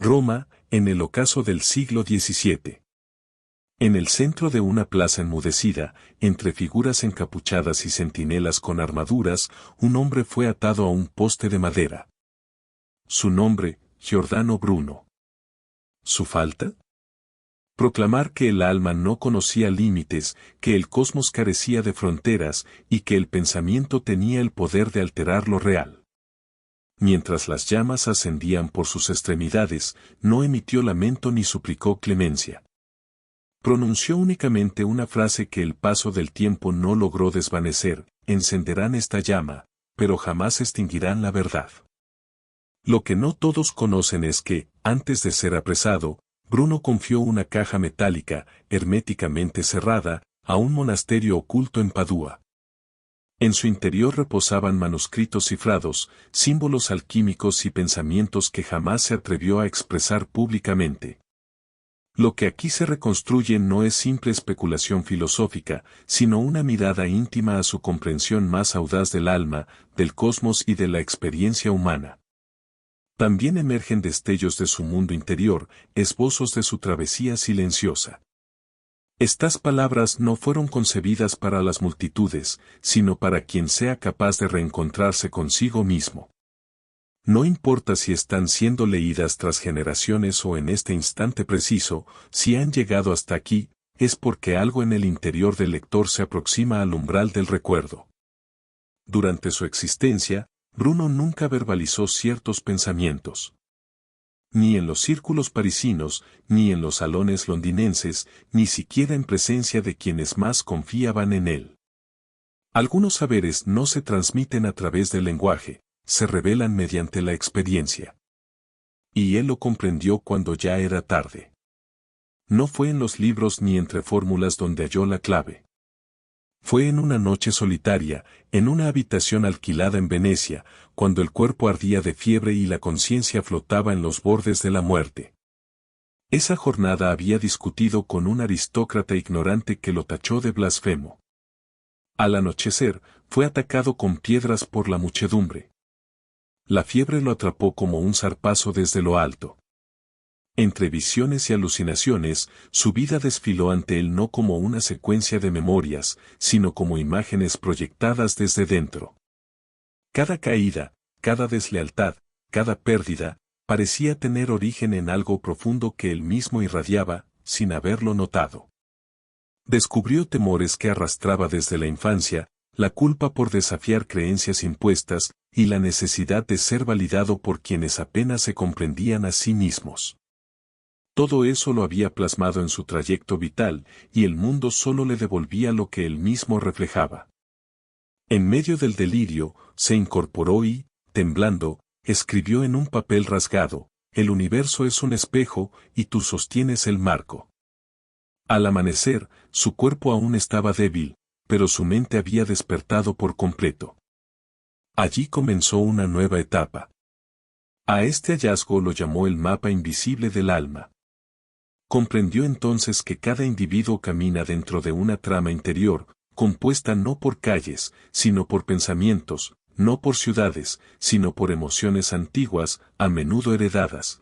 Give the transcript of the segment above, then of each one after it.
Roma, en el ocaso del siglo XVII. En el centro de una plaza enmudecida, entre figuras encapuchadas y centinelas con armaduras, un hombre fue atado a un poste de madera. Su nombre, Giordano Bruno. ¿Su falta? Proclamar que el alma no conocía límites, que el cosmos carecía de fronteras y que el pensamiento tenía el poder de alterar lo real. Mientras las llamas ascendían por sus extremidades, no emitió lamento ni suplicó clemencia. Pronunció únicamente una frase que el paso del tiempo no logró desvanecer: encenderán esta llama, pero jamás extinguirán la verdad. Lo que no todos conocen es que, antes de ser apresado, Bruno confió una caja metálica, herméticamente cerrada, a un monasterio oculto en Padua. En su interior reposaban manuscritos cifrados, símbolos alquímicos y pensamientos que jamás se atrevió a expresar públicamente. Lo que aquí se reconstruye no es simple especulación filosófica, sino una mirada íntima a su comprensión más audaz del alma, del cosmos y de la experiencia humana. También emergen destellos de su mundo interior, esbozos de su travesía silenciosa. Estas palabras no fueron concebidas para las multitudes, sino para quien sea capaz de reencontrarse consigo mismo. No importa si están siendo leídas tras generaciones o en este instante preciso, si han llegado hasta aquí, es porque algo en el interior del lector se aproxima al umbral del recuerdo. Durante su existencia, Bruno nunca verbalizó ciertos pensamientos. Ni en los círculos parisinos, ni en los salones londinenses, ni siquiera en presencia de quienes más confiaban en él. Algunos saberes no se transmiten a través del lenguaje, se revelan mediante la experiencia. Y él lo comprendió cuando ya era tarde. No fue en los libros ni entre fórmulas donde halló la clave. Fue en una noche solitaria, en una habitación alquilada en Venecia, cuando el cuerpo ardía de fiebre y la conciencia flotaba en los bordes de la muerte. Esa jornada había discutido con un aristócrata ignorante que lo tachó de blasfemo. Al anochecer, fue atacado con piedras por la muchedumbre. La fiebre lo atrapó como un zarpazo desde lo alto. Entre visiones y alucinaciones, su vida desfiló ante él no como una secuencia de memorias, sino como imágenes proyectadas desde dentro. Cada caída, cada deslealtad, cada pérdida, parecía tener origen en algo profundo que él mismo irradiaba, sin haberlo notado. Descubrió temores que arrastraba desde la infancia, la culpa por desafiar creencias impuestas, y la necesidad de ser validado por quienes apenas se comprendían a sí mismos. Todo eso lo había plasmado en su trayecto vital, y el mundo solo le devolvía lo que él mismo reflejaba. En medio del delirio, se incorporó y, temblando, escribió en un papel rasgado: el universo es un espejo, y tú sostienes el marco. Al amanecer, su cuerpo aún estaba débil, pero su mente había despertado por completo. Allí comenzó una nueva etapa. A este hallazgo lo llamó el mapa invisible del alma. Comprendió entonces que cada individuo camina dentro de una trama interior, compuesta no por calles, sino por pensamientos, no por ciudades, sino por emociones antiguas, a menudo heredadas,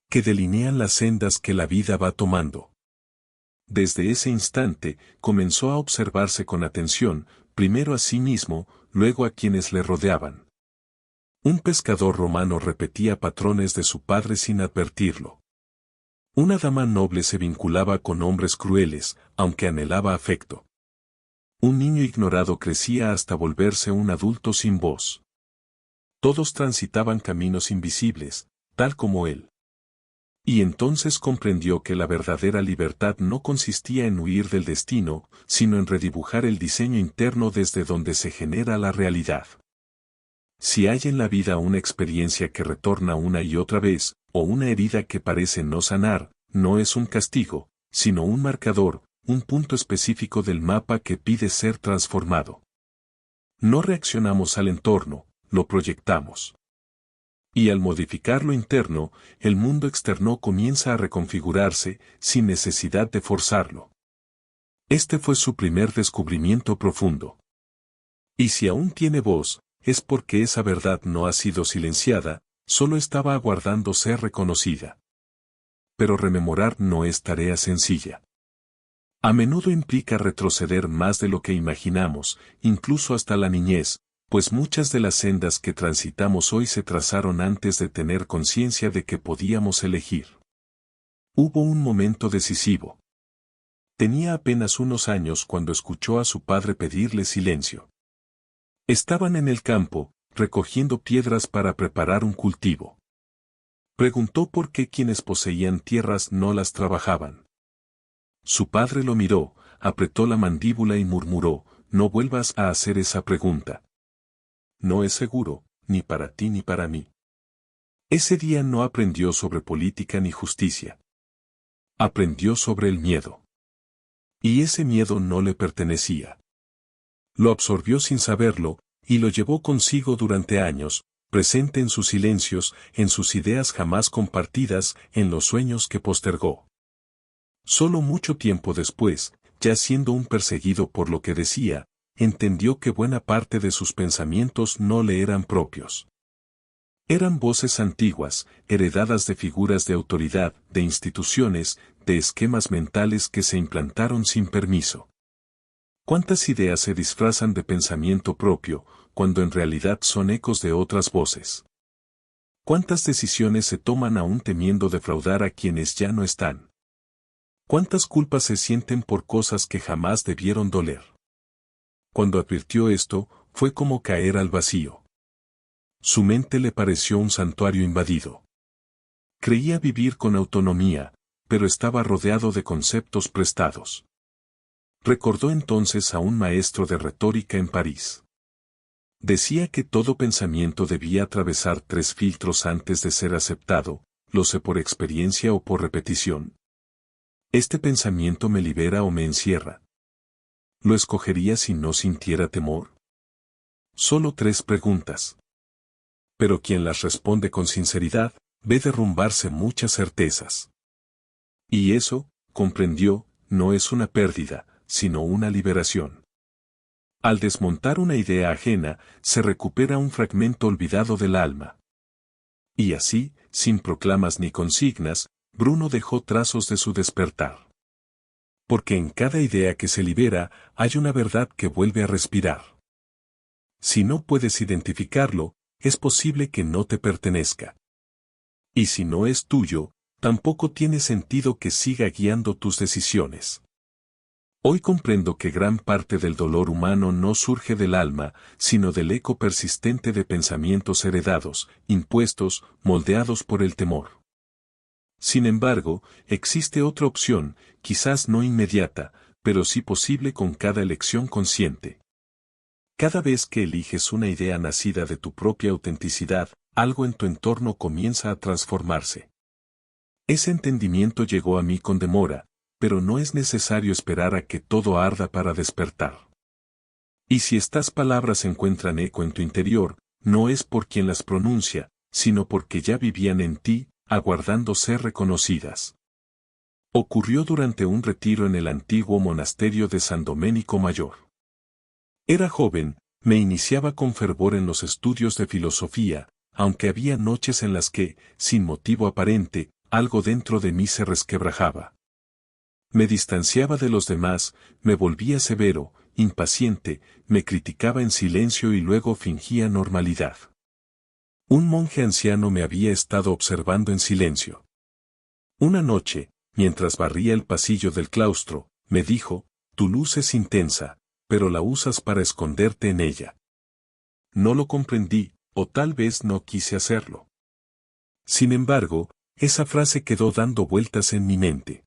que delinean las sendas que la vida va tomando. Desde ese instante, comenzó a observarse con atención, primero a sí mismo, luego a quienes le rodeaban. Un pescador romano repetía patrones de su padre sin advertirlo. Una dama noble se vinculaba con hombres crueles, aunque anhelaba afecto. Un niño ignorado crecía hasta volverse un adulto sin voz. Todos transitaban caminos invisibles, tal como él. Y entonces comprendió que la verdadera libertad no consistía en huir del destino, sino en redibujar el diseño interno desde donde se genera la realidad. Si hay en la vida una experiencia que retorna una y otra vez, o una herida que parece no sanar, no es un castigo, sino un marcador, un punto específico del mapa que pide ser transformado. No reaccionamos al entorno, lo proyectamos. Y al modificar lo interno, el mundo externo comienza a reconfigurarse, sin necesidad de forzarlo. Este fue su primer descubrimiento profundo. Y si aún tiene voz, es porque esa verdad no ha sido silenciada, Solo estaba aguardando ser reconocida. Pero rememorar no es tarea sencilla. A menudo implica retroceder más de lo que imaginamos, incluso hasta la niñez, pues muchas de las sendas que transitamos hoy se trazaron antes de tener conciencia de que podíamos elegir. Hubo un momento decisivo. Tenía apenas unos años cuando escuchó a su padre pedirle silencio. Estaban en el campo, recogiendo piedras para preparar un cultivo. Preguntó por qué quienes poseían tierras no las trabajaban. Su padre lo miró, apretó la mandíbula y murmuró: «No vuelvas a hacer esa pregunta. No es seguro, ni para ti ni para mí». Ese día no aprendió sobre política ni justicia. Aprendió sobre el miedo. Y ese miedo no le pertenecía. Lo absorbió sin saberlo, y lo llevó consigo durante años, presente en sus silencios, en sus ideas jamás compartidas, en los sueños que postergó. Solo mucho tiempo después, ya siendo un perseguido por lo que decía, entendió que buena parte de sus pensamientos no le eran propios. Eran voces antiguas, heredadas de figuras de autoridad, de instituciones, de esquemas mentales que se implantaron sin permiso. ¿Cuántas ideas se disfrazan de pensamiento propio, cuando en realidad son ecos de otras voces? ¿Cuántas decisiones se toman aún temiendo defraudar a quienes ya no están? ¿Cuántas culpas se sienten por cosas que jamás debieron doler? Cuando advirtió esto, fue como caer al vacío. Su mente le pareció un santuario invadido. Creía vivir con autonomía, pero estaba rodeado de conceptos prestados. Recordó entonces a un maestro de retórica en París. Decía que todo pensamiento debía atravesar 3 filtros antes de ser aceptado: lo sé por experiencia o por repetición. ¿Este pensamiento me libera o me encierra? ¿Lo escogería si no sintiera temor? Solo 3 preguntas. Pero quien las responde con sinceridad, ve derrumbarse muchas certezas. Y eso, comprendió, no es una pérdida, sino una liberación. Al desmontar una idea ajena, se recupera un fragmento olvidado del alma. Y así, sin proclamas ni consignas, Bruno dejó trazos de su despertar. Porque en cada idea que se libera, hay una verdad que vuelve a respirar. Si no puedes identificarlo, es posible que no te pertenezca. Y si no es tuyo, tampoco tiene sentido que siga guiando tus decisiones. Hoy comprendo que gran parte del dolor humano no surge del alma, sino del eco persistente de pensamientos heredados, impuestos, moldeados por el temor. Sin embargo, existe otra opción, quizás no inmediata, pero sí posible con cada elección consciente. Cada vez que eliges una idea nacida de tu propia autenticidad, algo en tu entorno comienza a transformarse. Ese entendimiento llegó a mí con demora, pero no es necesario esperar a que todo arda para despertar. Y si estas palabras encuentran eco en tu interior, no es por quien las pronuncia, sino porque ya vivían en ti, aguardando ser reconocidas. Ocurrió durante un retiro en el antiguo monasterio de San Doménico Mayor. Era joven, me iniciaba con fervor en los estudios de filosofía, aunque había noches en las que, sin motivo aparente, algo dentro de mí se resquebrajaba. Me distanciaba de los demás, me volvía severo, impaciente, me criticaba en silencio y luego fingía normalidad. Un monje anciano me había estado observando en silencio. Una noche, mientras barría el pasillo del claustro, me dijo: «Tu luz es intensa, pero la usas para esconderte en ella». No lo comprendí, o tal vez no quise hacerlo. Sin embargo, esa frase quedó dando vueltas en mi mente.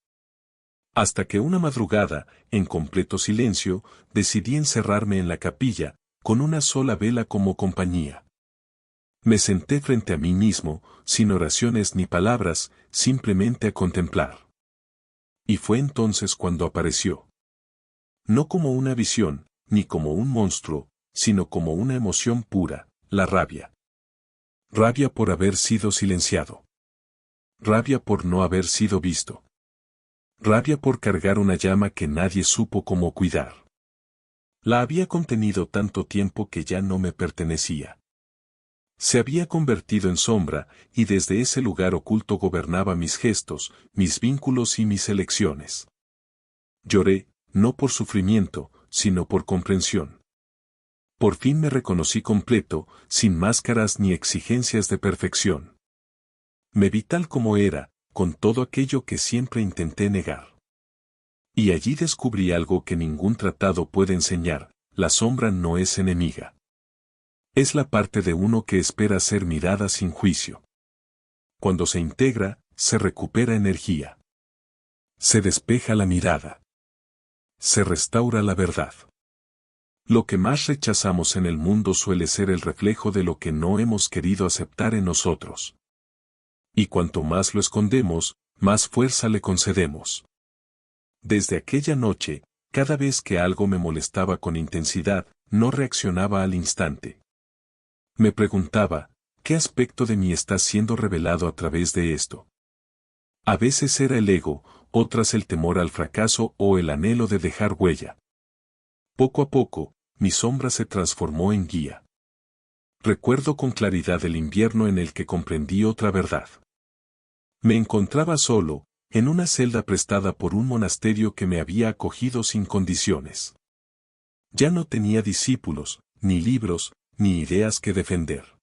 Hasta que una madrugada, en completo silencio, decidí encerrarme en la capilla, con una sola vela como compañía. Me senté frente a mí mismo, sin oraciones ni palabras, simplemente a contemplar. Y fue entonces cuando apareció. No como una visión, ni como un monstruo, sino como una emoción pura, la rabia. Rabia por haber sido silenciado. Rabia por no haber sido visto. Rabia por cargar una llama que nadie supo cómo cuidar. La había contenido tanto tiempo que ya no me pertenecía. Se había convertido en sombra, y desde ese lugar oculto gobernaba mis gestos, mis vínculos y mis elecciones. Lloré, no por sufrimiento, sino por comprensión. Por fin me reconocí completo, sin máscaras ni exigencias de perfección. Me vi tal como era, con todo aquello que siempre intenté negar. Y allí descubrí algo que ningún tratado puede enseñar: la sombra no es enemiga. Es la parte de uno que espera ser mirada sin juicio. Cuando se integra, se recupera energía. Se despeja la mirada. Se restaura la verdad. Lo que más rechazamos en el mundo suele ser el reflejo de lo que no hemos querido aceptar en nosotros. Y cuanto más lo escondemos, más fuerza le concedemos. Desde aquella noche, cada vez que algo me molestaba con intensidad, no reaccionaba al instante. Me preguntaba, ¿qué aspecto de mí está siendo revelado a través de esto? A veces era el ego, otras el temor al fracaso o el anhelo de dejar huella. Poco a poco, mi sombra se transformó en guía. Recuerdo con claridad el invierno en el que comprendí otra verdad. Me encontraba solo, en una celda prestada por un monasterio que me había acogido sin condiciones. Ya no tenía discípulos, ni libros, ni ideas que defender.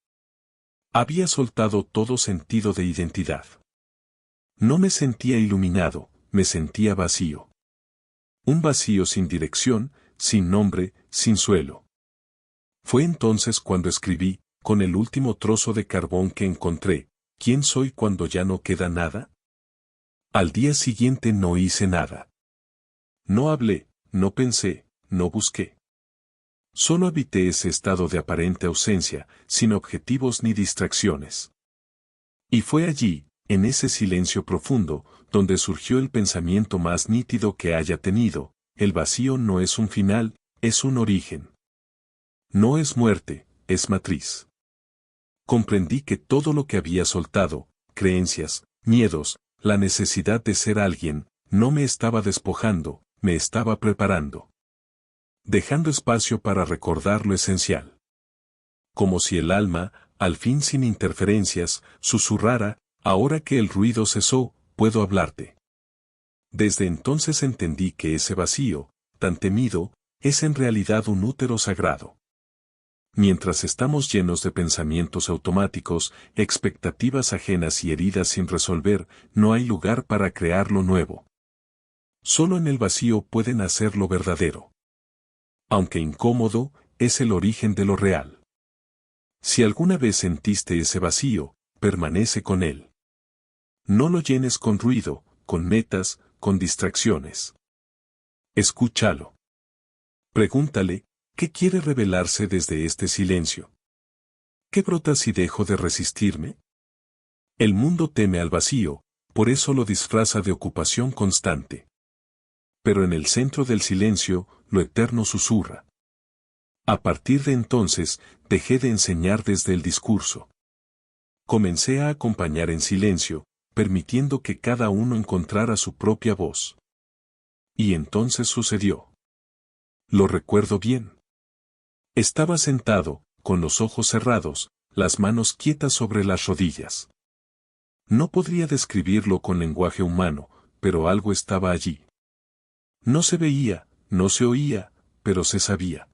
Había soltado todo sentido de identidad. No me sentía iluminado, me sentía vacío. Un vacío sin dirección, sin nombre, sin suelo. Fue entonces cuando escribí, con el último trozo de carbón que encontré: ¿quién soy cuando ya no queda nada? Al día siguiente no hice nada. No hablé, no pensé, no busqué. Solo habité ese estado de aparente ausencia, sin objetivos ni distracciones. Y fue allí, en ese silencio profundo, donde surgió el pensamiento más nítido que haya tenido: el vacío no es un final, es un origen. No es muerte, es matriz. Comprendí que todo lo que había soltado, creencias, miedos, la necesidad de ser alguien, no me estaba despojando, me estaba preparando. Dejando espacio para recordar lo esencial. Como si el alma, al fin sin interferencias, susurrara: ahora que el ruido cesó, puedo hablarte. Desde entonces entendí que ese vacío, tan temido, es en realidad un útero sagrado. Mientras estamos llenos de pensamientos automáticos, expectativas ajenas y heridas sin resolver, no hay lugar para crear lo nuevo. Solo en el vacío puede nacer lo verdadero. Aunque incómodo, es el origen de lo real. Si alguna vez sentiste ese vacío, permanece con él. No lo llenes con ruido, con metas, con distracciones. Escúchalo. Pregúntale, ¿qué quiere revelarse desde este silencio? ¿Qué brota si dejo de resistirme? El mundo teme al vacío, por eso lo disfraza de ocupación constante. Pero en el centro del silencio, lo eterno susurra. A partir de entonces, dejé de enseñar desde el discurso. Comencé a acompañar en silencio, permitiendo que cada uno encontrara su propia voz. Y entonces sucedió. Lo recuerdo bien. Estaba sentado, con los ojos cerrados, las manos quietas sobre las rodillas. No podría describirlo con lenguaje humano, pero algo estaba allí. No se veía, no se oía, pero se sabía.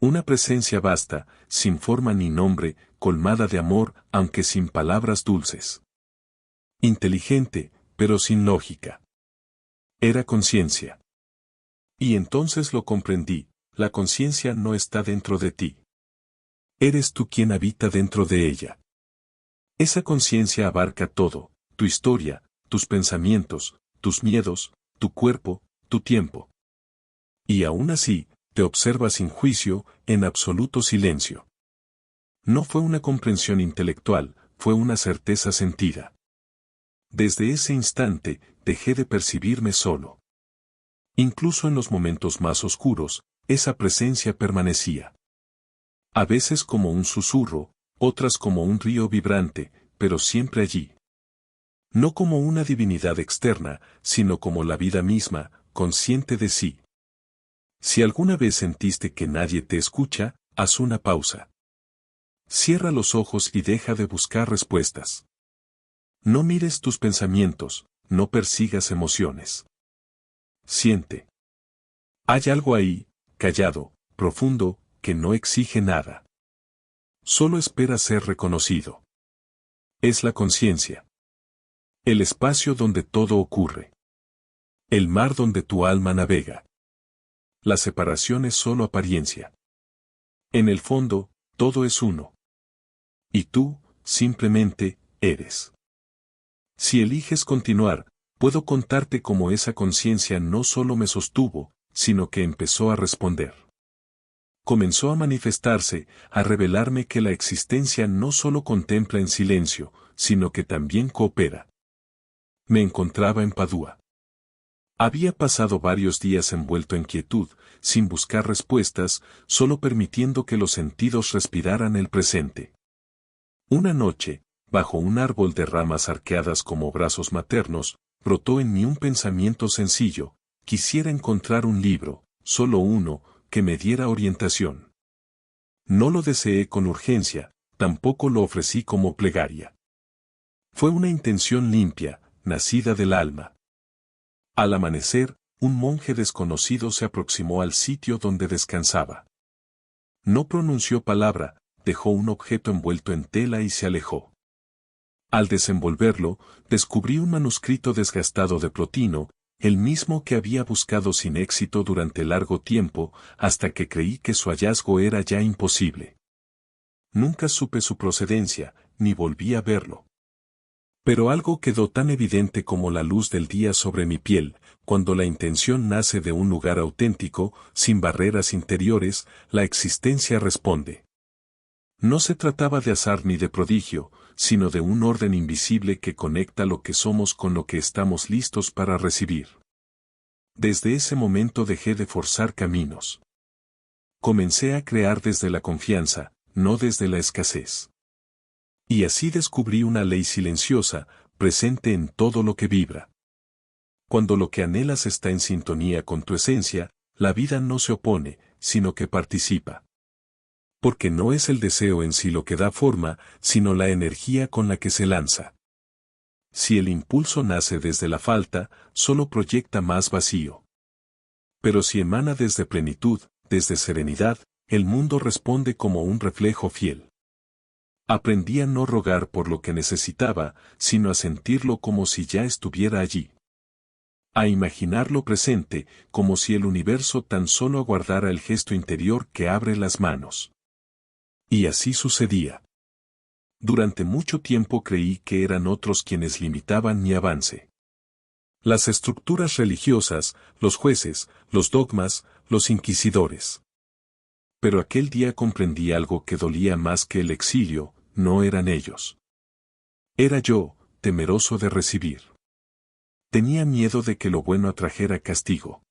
Una presencia vasta, sin forma ni nombre, colmada de amor, aunque sin palabras dulces. Inteligente, pero sin lógica. Era conciencia. Y entonces lo comprendí: la conciencia no está dentro de ti. Eres tú quien habita dentro de ella. Esa conciencia abarca todo: tu historia, tus pensamientos, tus miedos, tu cuerpo, tu tiempo. Y aún así, te observa sin juicio, en absoluto silencio. No fue una comprensión intelectual, fue una certeza sentida. Desde ese instante, dejé de percibirme solo. Incluso en los momentos más oscuros, esa presencia permanecía. A veces como un susurro, otras como un río vibrante, pero siempre allí. No como una divinidad externa, sino como la vida misma, consciente de sí. Si alguna vez sentiste que nadie te escucha, haz una pausa. Cierra los ojos y deja de buscar respuestas. No mires tus pensamientos, no persigas emociones. Siente. Hay algo ahí, callado, profundo, que no exige nada. Solo espera ser reconocido. Es la conciencia. El espacio donde todo ocurre. El mar donde tu alma navega. La separación es solo apariencia. En el fondo, todo es uno. Y tú, simplemente, eres. Si eliges continuar, puedo contarte cómo esa conciencia no solo me sostuvo, sino que empezó a responder. Comenzó a manifestarse, a revelarme que la existencia no solo contempla en silencio, sino que también coopera. Me encontraba en Padua. Había pasado varios días envuelto en quietud, sin buscar respuestas, solo permitiendo que los sentidos respiraran el presente. Una noche, bajo un árbol de ramas arqueadas como brazos maternos, brotó en mí un pensamiento sencillo: quisiera encontrar un libro, solo uno, que me diera orientación. No lo deseé con urgencia, tampoco lo ofrecí como plegaria. Fue una intención limpia, nacida del alma. Al amanecer, un monje desconocido se aproximó al sitio donde descansaba. No pronunció palabra, dejó un objeto envuelto en tela y se alejó. Al desenvolverlo, descubrí un manuscrito desgastado de Plotino, el mismo que había buscado sin éxito durante largo tiempo, hasta que creí que su hallazgo era ya imposible. Nunca supe su procedencia, ni volví a verlo. Pero algo quedó tan evidente como la luz del día sobre mi piel: cuando la intención nace de un lugar auténtico, sin barreras interiores, la existencia responde. No se trataba de azar ni de prodigio, sino de un orden invisible que conecta lo que somos con lo que estamos listos para recibir. Desde ese momento dejé de forzar caminos. Comencé a crear desde la confianza, no desde la escasez. Y así descubrí una ley silenciosa, presente en todo lo que vibra. Cuando lo que anhelas está en sintonía con tu esencia, la vida no se opone, sino que participa. Porque no es el deseo en sí lo que da forma, sino la energía con la que se lanza. Si el impulso nace desde la falta, solo proyecta más vacío. Pero si emana desde plenitud, desde serenidad, el mundo responde como un reflejo fiel. Aprendí a no rogar por lo que necesitaba, sino a sentirlo como si ya estuviera allí. A imaginarlo presente, como si el universo tan solo aguardara el gesto interior que abre las manos. Y así sucedía. Durante mucho tiempo creí que eran otros quienes limitaban mi avance. Las estructuras religiosas, los jueces, los dogmas, los inquisidores. Pero aquel día comprendí algo que dolía más que el exilio: no eran ellos. Era yo, temeroso de recibir. Tenía miedo de que lo bueno atrajera castigo.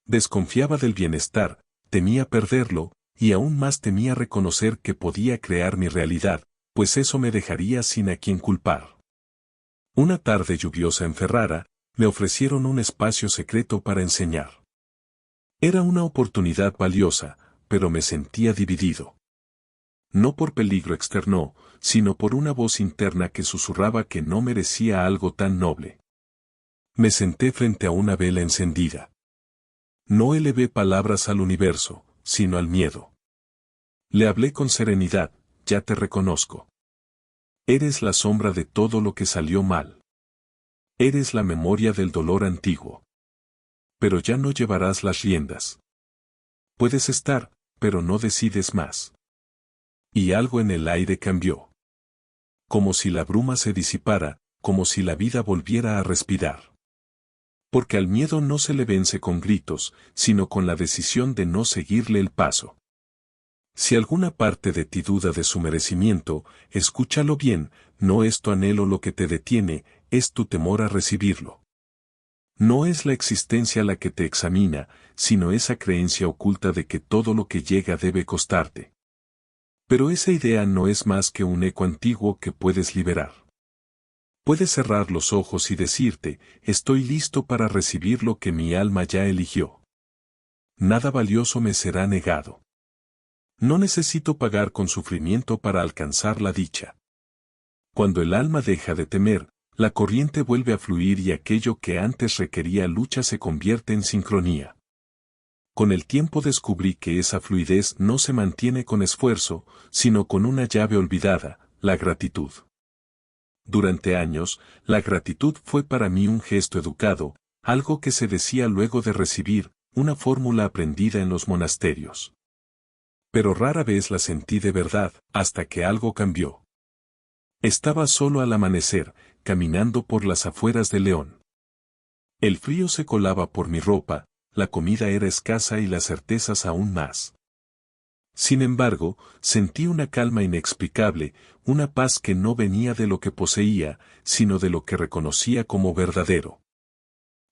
Desconfiaba del bienestar, temía perderlo, y aún más temía reconocer que podía crear mi realidad, pues eso me dejaría sin a quien culpar. Una tarde lluviosa en Ferrara, me ofrecieron un espacio secreto para enseñar. Era una oportunidad valiosa, pero me sentía dividido. No por peligro externo, sino por una voz interna que susurraba que no merecía algo tan noble. Me senté frente a una vela encendida. No elevé palabras al universo, sino al miedo. Le hablé con serenidad: ya te reconozco. Eres la sombra de todo lo que salió mal. Eres la memoria del dolor antiguo. Pero ya no llevarás las riendas. Puedes estar, pero no decides más. Y algo en el aire cambió. Como si la bruma se disipara, como si la vida volviera a respirar. Porque al miedo no se le vence con gritos, sino con la decisión de no seguirle el paso. Si alguna parte de ti duda de su merecimiento, escúchalo bien: no es tu anhelo lo que te detiene, es tu temor a recibirlo. No es la existencia la que te examina, sino esa creencia oculta de que todo lo que llega debe costarte. Pero esa idea no es más que un eco antiguo que puedes liberar. Puedes cerrar los ojos y decirte: estoy listo para recibir lo que mi alma ya eligió. Nada valioso me será negado. No necesito pagar con sufrimiento para alcanzar la dicha. Cuando el alma deja de temer, la corriente vuelve a fluir y aquello que antes requería lucha se convierte en sincronía. Con el tiempo descubrí que esa fluidez no se mantiene con esfuerzo, sino con una llave olvidada, la gratitud. Durante años, la gratitud fue para mí un gesto educado, algo que se decía luego de recibir, una fórmula aprendida en los monasterios. Pero rara vez la sentí de verdad, hasta que algo cambió. Estaba solo al amanecer, caminando por las afueras de León. El frío se colaba por mi ropa, la comida era escasa y las certezas aún más. Sin embargo, sentí una calma inexplicable, una paz que no venía de lo que poseía, sino de lo que reconocía como verdadero.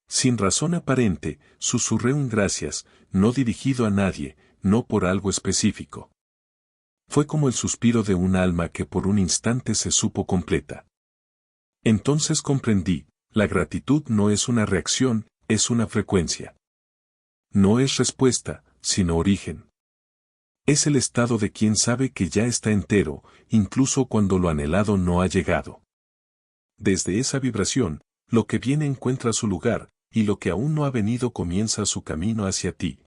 Sin razón aparente, susurré un gracias, no dirigido a nadie, no por algo específico. Fue como el suspiro de un alma que por un instante se supo completa. Entonces comprendí, la gratitud no es una reacción, es una frecuencia. No es respuesta, sino origen. Es el estado de quien sabe que ya está entero, incluso cuando lo anhelado no ha llegado. Desde esa vibración, lo que viene encuentra su lugar, y lo que aún no ha venido comienza su camino hacia ti.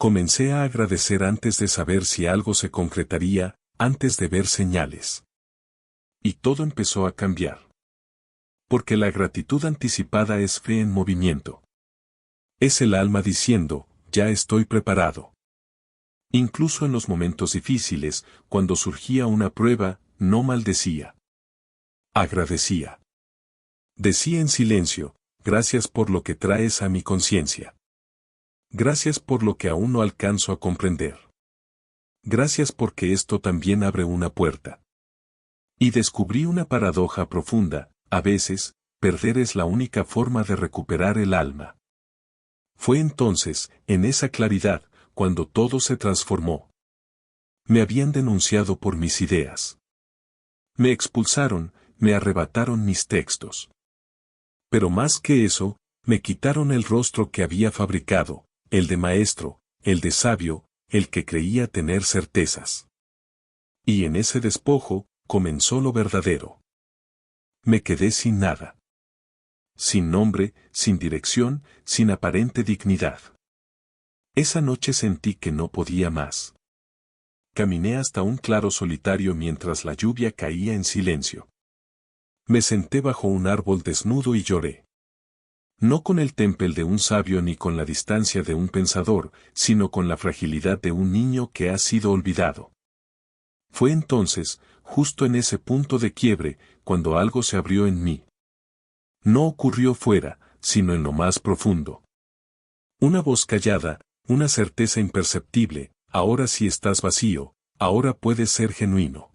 Comencé a agradecer antes de saber si algo se concretaría, antes de ver señales. Y todo empezó a cambiar. Porque la gratitud anticipada es fe en movimiento. Es el alma diciendo, ya estoy preparado. Incluso en los momentos difíciles, cuando surgía una prueba, no maldecía. Agradecía. Decía en silencio, gracias por lo que traes a mi conciencia. Gracias por lo que aún no alcanzo a comprender. Gracias porque esto también abre una puerta. Y descubrí una paradoja profunda, a veces, perder es la única forma de recuperar el alma. Fue entonces, en esa claridad, cuando todo se transformó. Me habían denunciado por mis ideas. Me expulsaron, me arrebataron mis textos. Pero más que eso, me quitaron el rostro que había fabricado, el de maestro, el de sabio, el que creía tener certezas. Y en ese despojo, comenzó lo verdadero. Me quedé sin nada. Sin nombre, sin dirección, sin aparente dignidad. Esa noche sentí que no podía más. Caminé hasta un claro solitario mientras la lluvia caía en silencio. Me senté bajo un árbol desnudo y lloré. No con el temple de un sabio ni con la distancia de un pensador, sino con la fragilidad de un niño que ha sido olvidado. Fue entonces, justo en ese punto de quiebre, cuando algo se abrió en mí. No ocurrió fuera, sino en lo más profundo. Una voz callada, una certeza imperceptible, ahora sí estás vacío, ahora puedes ser genuino.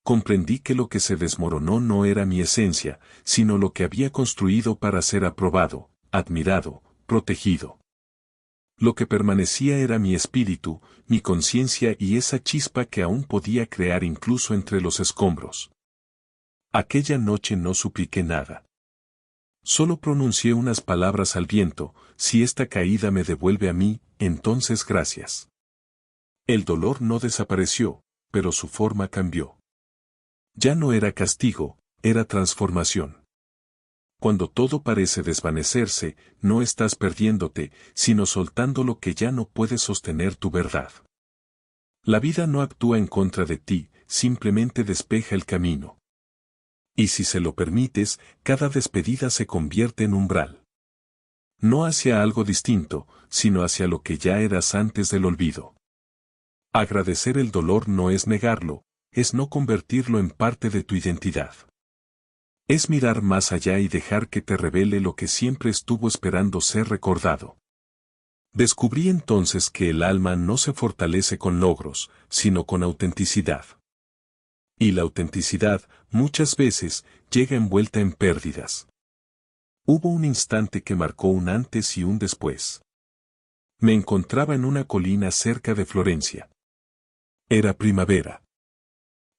Comprendí que lo que se desmoronó no era mi esencia, sino lo que había construido para ser aprobado, admirado, protegido. Lo que permanecía era mi espíritu, mi conciencia y esa chispa que aún podía crear incluso entre los escombros. Aquella noche no supliqué nada. Solo pronuncié unas palabras al viento, si esta caída me devuelve a mí, entonces gracias. El dolor no desapareció, pero su forma cambió. Ya no era castigo, era transformación. Cuando todo parece desvanecerse, no estás perdiéndote, sino soltando lo que ya no puede sostener tu verdad. La vida no actúa en contra de ti, simplemente despeja el camino. Y si se lo permites, cada despedida se convierte en umbral. No hacia algo distinto, sino hacia lo que ya eras antes del olvido. Agradecer el dolor no es negarlo, es no convertirlo en parte de tu identidad. Es mirar más allá y dejar que te revele lo que siempre estuvo esperando ser recordado. Descubrí entonces que el alma no se fortalece con logros, sino con autenticidad. Y la autenticidad, muchas veces, llega envuelta en pérdidas. Hubo un instante que marcó un antes y un después. Me encontraba en una colina cerca de Florencia. Era primavera.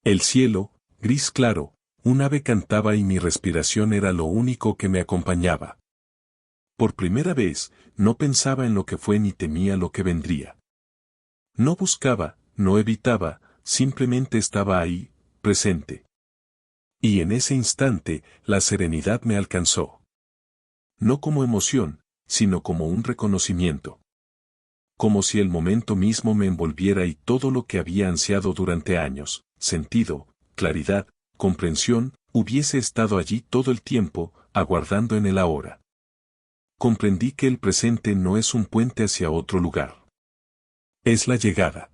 El cielo, gris claro, un ave cantaba y mi respiración era lo único que me acompañaba. Por primera vez, no pensaba en lo que fue ni temía lo que vendría. No buscaba, no evitaba, simplemente estaba ahí, presente. Y en ese instante, la serenidad me alcanzó. No como emoción, sino como un reconocimiento. Como si el momento mismo me envolviera y todo lo que había ansiado durante años, sentido, claridad, comprensión, hubiese estado allí todo el tiempo, aguardando en el ahora. Comprendí que el presente no es un puente hacia otro lugar. Es la llegada.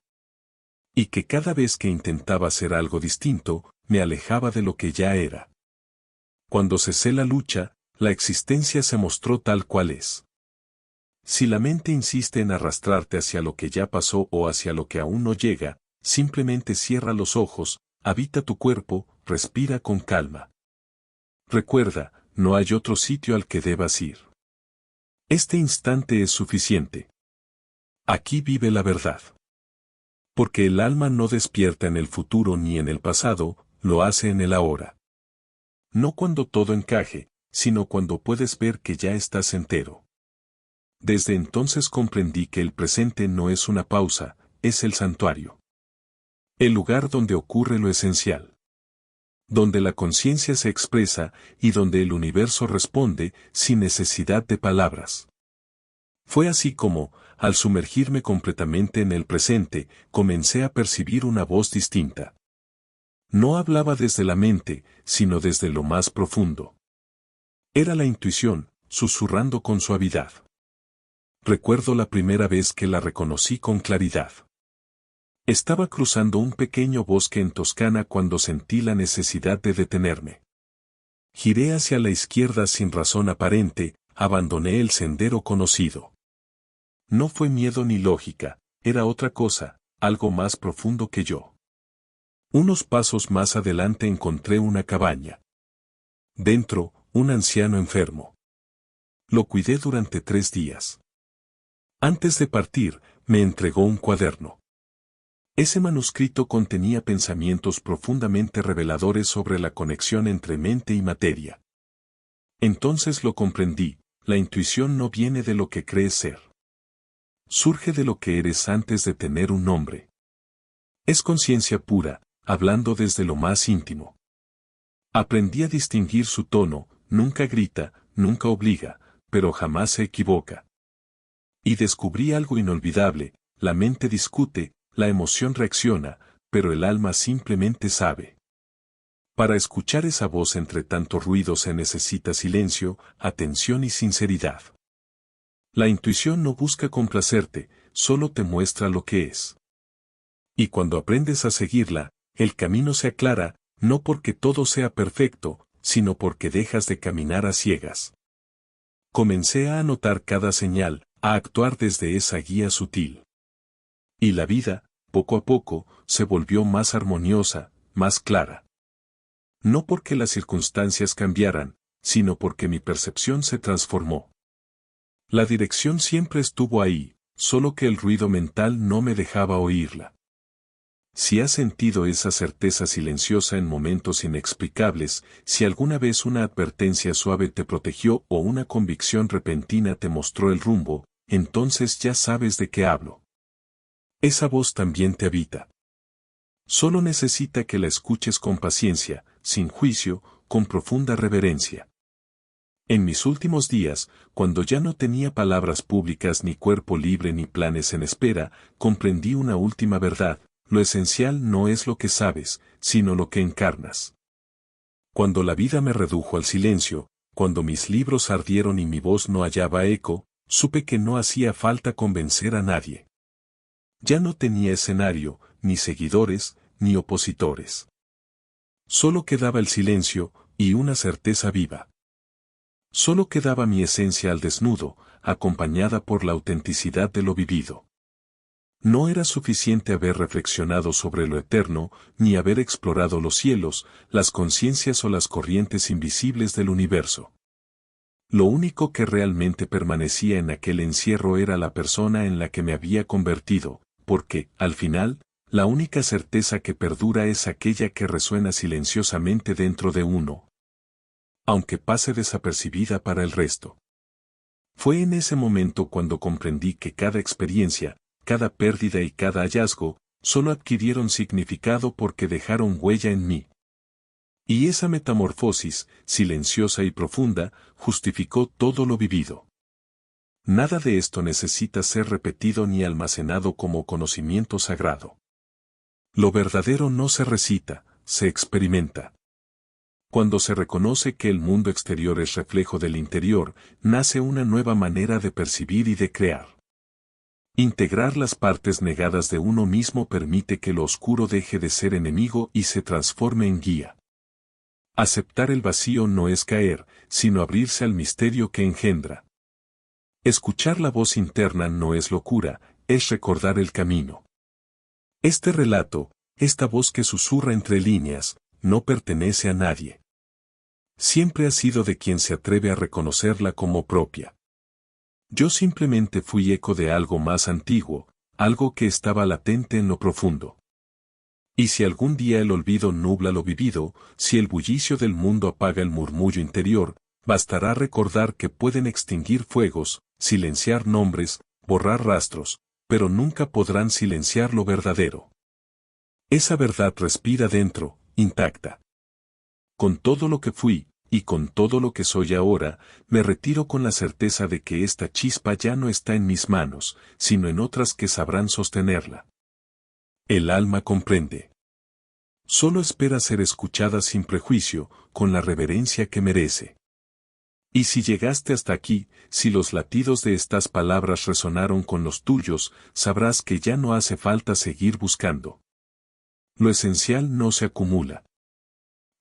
Y que cada vez que intentaba hacer algo distinto, me alejaba de lo que ya era. Cuando cesé la lucha, la existencia se mostró tal cual es. Si la mente insiste en arrastrarte hacia lo que ya pasó o hacia lo que aún no llega, simplemente cierra los ojos, habita tu cuerpo, respira con calma. Recuerda, no hay otro sitio al que debas ir. Este instante es suficiente. Aquí vive la verdad. Porque el alma no despierta en el futuro ni en el pasado, lo hace en el ahora. No cuando todo encaje, sino cuando puedes ver que ya estás entero. Desde entonces comprendí que el presente no es una pausa, es el santuario. El lugar donde ocurre lo esencial. Donde la conciencia se expresa y donde el universo responde sin necesidad de palabras. Fue así como, al sumergirme completamente en el presente, comencé a percibir una voz distinta. No hablaba desde la mente, sino desde lo más profundo. Era la intuición, susurrando con suavidad. Recuerdo la primera vez que la reconocí con claridad. Estaba cruzando un pequeño bosque en Toscana cuando sentí la necesidad de detenerme. Giré hacia la izquierda sin razón aparente, abandoné el sendero conocido. No fue miedo ni lógica, era otra cosa, algo más profundo que yo. Unos pasos más adelante encontré una cabaña. Dentro, un anciano enfermo. Lo cuidé durante 3 días. Antes de partir, me entregó un cuaderno. Ese manuscrito contenía pensamientos profundamente reveladores sobre la conexión entre mente y materia. Entonces lo comprendí, la intuición no viene de lo que crees ser. Surge de lo que eres antes de tener un nombre. Es conciencia pura, hablando desde lo más íntimo. Aprendí a distinguir su tono, nunca grita, nunca obliga, pero jamás se equivoca. Y descubrí algo inolvidable, la mente discute, la emoción reacciona, pero el alma simplemente sabe. Para escuchar esa voz entre tanto ruido se necesita silencio, atención y sinceridad. La intuición no busca complacerte, solo te muestra lo que es. Y cuando aprendes a seguirla, el camino se aclara, no porque todo sea perfecto, sino porque dejas de caminar a ciegas. Comencé a anotar cada señal, a actuar desde esa guía sutil. Y la vida, poco a poco, se volvió más armoniosa, más clara. No porque las circunstancias cambiaran, sino porque mi percepción se transformó. La dirección siempre estuvo ahí, solo que el ruido mental no me dejaba oírla. Si has sentido esa certeza silenciosa en momentos inexplicables, si alguna vez una advertencia suave te protegió o una convicción repentina te mostró el rumbo, entonces ya sabes de qué hablo. Esa voz también te habita. Solo necesita que la escuches con paciencia, sin juicio, con profunda reverencia. En mis últimos días, cuando ya no tenía palabras públicas ni cuerpo libre ni planes en espera, comprendí una última verdad. Lo esencial no es lo que sabes, sino lo que encarnas. Cuando la vida me redujo al silencio, cuando mis libros ardieron y mi voz no hallaba eco, supe que no hacía falta convencer a nadie. Ya no tenía escenario, ni seguidores, ni opositores. Solo quedaba el silencio, y una certeza viva. Solo quedaba mi esencia al desnudo, acompañada por la autenticidad de lo vivido. No era suficiente haber reflexionado sobre lo eterno, ni haber explorado los cielos, las conciencias o las corrientes invisibles del universo. Lo único que realmente permanecía en aquel encierro era la persona en la que me había convertido, porque, al final, la única certeza que perdura es aquella que resuena silenciosamente dentro de uno, aunque pase desapercibida para el resto. Fue en ese momento cuando comprendí que cada experiencia, cada pérdida y cada hallazgo, solo adquirieron significado porque dejaron huella en mí. Y esa metamorfosis, silenciosa y profunda, justificó todo lo vivido. Nada de esto necesita ser repetido ni almacenado como conocimiento sagrado. Lo verdadero no se recita, se experimenta. Cuando se reconoce que el mundo exterior es reflejo del interior, nace una nueva manera de percibir y de crear. Integrar las partes negadas de uno mismo permite que lo oscuro deje de ser enemigo y se transforme en guía. Aceptar el vacío no es caer, sino abrirse al misterio que engendra. Escuchar la voz interna no es locura, es recordar el camino. Este relato, esta voz que susurra entre líneas, no pertenece a nadie. Siempre ha sido de quien se atreve a reconocerla como propia. Yo simplemente fui eco de algo más antiguo, algo que estaba latente en lo profundo. Y si algún día el olvido nubla lo vivido, si el bullicio del mundo apaga el murmullo interior, bastará recordar que pueden extinguir fuegos, silenciar nombres, borrar rastros, pero nunca podrán silenciar lo verdadero. Esa verdad respira dentro, intacta. Con todo lo que fui, y con todo lo que soy ahora, me retiro con la certeza de que esta chispa ya no está en mis manos, sino en otras que sabrán sostenerla. El alma comprende. Solo espera ser escuchada sin prejuicio, con la reverencia que merece. Y si llegaste hasta aquí, si los latidos de estas palabras resonaron con los tuyos, sabrás que ya no hace falta seguir buscando. Lo esencial no se acumula.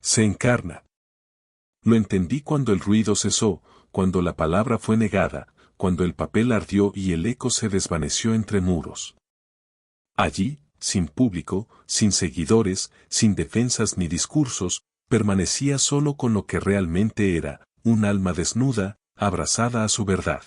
Se encarna. Lo entendí cuando el ruido cesó, cuando la palabra fue negada, cuando el papel ardió y el eco se desvaneció entre muros. Allí, sin público, sin seguidores, sin defensas ni discursos, permanecía solo con lo que realmente era, un alma desnuda, abrazada a su verdad.